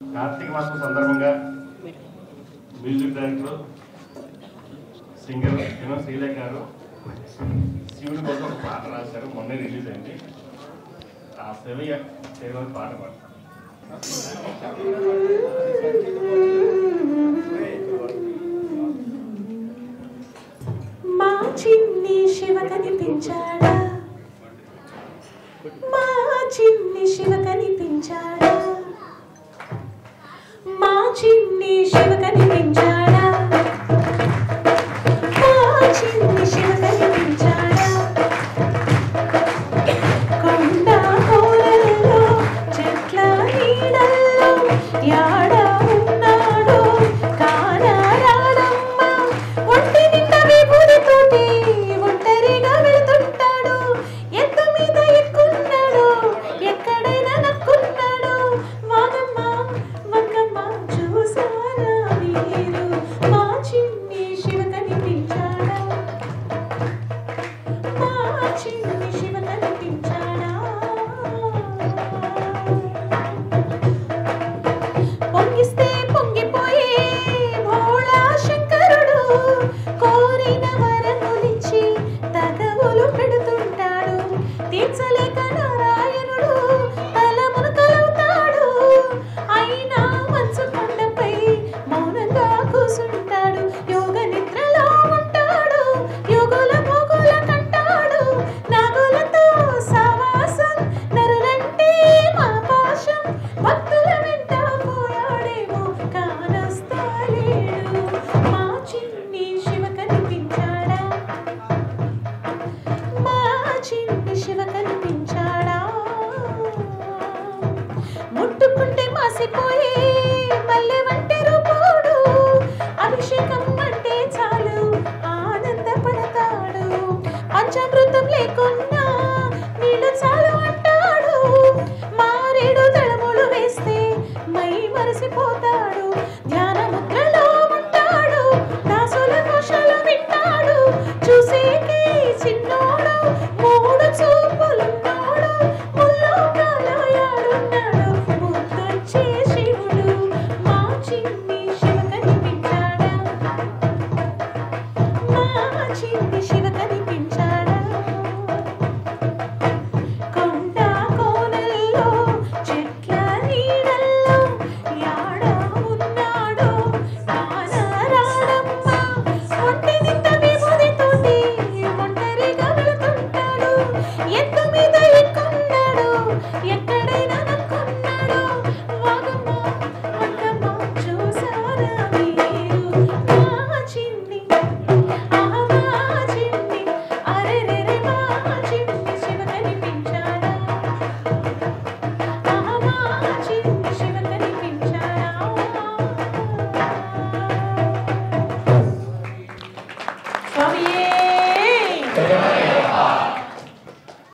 కార్తీక మాసం సందర్భంగా music director singer Srilekha గారు శివుడి కోసం ఒక పాట రాశారు. మొన్నే రిలీజ్ అయింది. ఆ శివయ్య పాట పాడతారు. మా చిన్ని శివ కనిపించాడా, మా చిన్ని శివ కనిపించాడా, మా చిన్ని శివ కనిపించాడా, మా చిన్ని శివ కనిపించాడా, కొండ కోరల్లో చెట్ల నీడల్లో యాడ